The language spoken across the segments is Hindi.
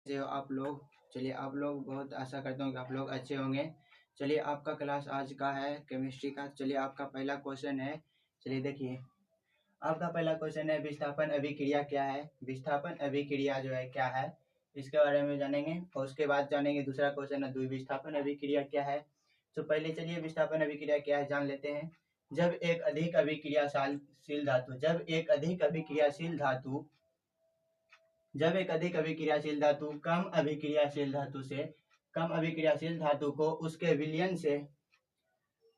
कैसे हो आप लोग? चलिए आप लोग बहुत आशा करता हूँ कि आप लोग अच्छे होंगे। चलिए आपका क्लास आज का है केमिस्ट्री का। चलिए आपका पहला क्वेश्चन है। चलिए देखिए आपका पहला क्वेश्चन है विस्थापन अभिक्रिया क्या है। विस्थापन अभिक्रिया जो है क्या है इसके बारे में जानेंगे और उसके बाद जानेंगे दूसरा क्वेश्चन है विस्थापन अभिक्रिया क्या है। तो पहले चलिए विस्थापन अभिक्रिया क्या है जान लेते हैं। जब एक अधिक अभिक्रियाशील धातु कम अभिक्रियाशील धातु को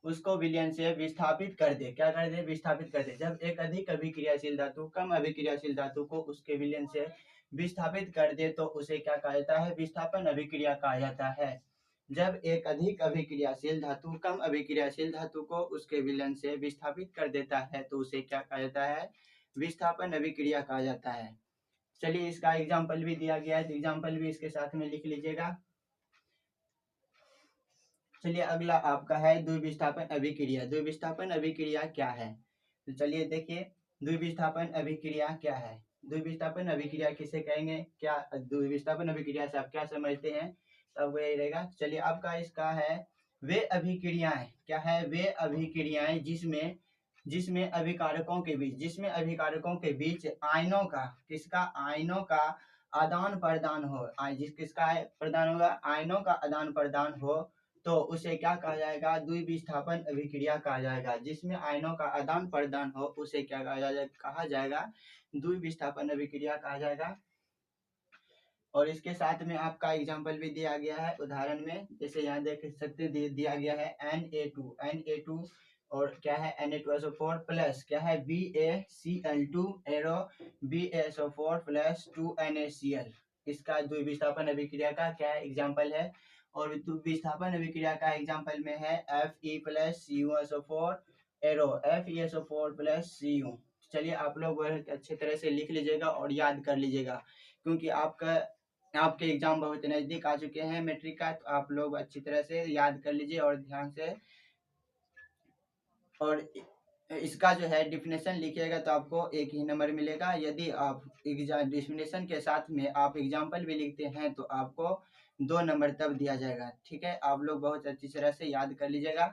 उसको विलयन से विस्थापित कर दे। क्या कर दे? विस्थापित कर दे। जब एक अधिक अभिक्रियाशील धातु कम अभिक्रियाशील धातु को उसके विलयन से विस्थापित कर दे तो उसे क्या कहा जाता है? विस्थापन अभिक्रिया कहा जाता है। जब एक अधिक अभिक्रियाशील धातु कम अभिक्रियाशील धातु को उसके विलयन से विस्थापित कर देता है तो उसे क्या कहा जाता है? विस्थापन अभिक्रिया कहा जाता है। चलिए इसका एग्जाम्पल भी दिया गया है तो एग्जाम्पल भी इसके साथ में लिख लीजिएगा। चलिए अगला आपका है द्विविस्थापन अभिक्रिया। द्विविस्थापन अभिक्रिया क्या है? तो चलिए देखिए द्विविस्थापन अभिक्रिया क्या है। द्विविस्थापन अभिक्रिया किसे कहेंगे? क्या द्विविस्थापन अभिक्रिया से आप क्या समझते हैं? तब यही रहेगा। चलिए आपका इसका है वे अभिक्रियाएं। क्या है? वे अभिक्रियाएं जिसमें अभिकारकों के बीच आयनों का आदान प्रदान हो। किसका प्रदान होगा? आयनों का आदान प्रदान हो तो उसे क्या कहा जाएगा? द्विविस्थापन अभिक्रिया कहा जाएगा। जिसमें आयनों का आदान प्रदान हो उसे क्या कहा जाएगा? द्विविस्थापन अभिक्रिया कहा जाएगा। और इसके साथ में आपका एग्जाम्पल भी दिया गया है उदाहरण में। जैसे यहाँ देख सकते दिया गया है Na2 और क्या है Na2SO4 प्लस क्या है BaCl2 arrow BaSO4 plus 2NaCl। इसका द्विविस्थापन अभिक्रिया का क्या एग्जाम्पल है? और विस्थापन अभिक्रिया का एग्जाम्पल में है Fe plus CuSO4 arrow FeSO4 plus Cu। चलिए आप लोग अच्छे तरह से लिख लीजिएगा और याद कर लीजिएगा क्योंकि आपके एग्जाम बहुत नजदीक आ चुके हैं मैट्रिक का। तो आप लोग अच्छी तरह से याद कर लीजिए और ध्यान से। और इसका जो है डिफिनेशन लिखिएगा तो आपको एक ही नंबर मिलेगा। यदि आप डिफिनेशन के साथ में आप एग्जाम्पल भी लिखते हैं तो आपको 2 नंबर तब दिया जाएगा। ठीक है, आप लोग बहुत अच्छी तरह से याद कर लीजिएगा।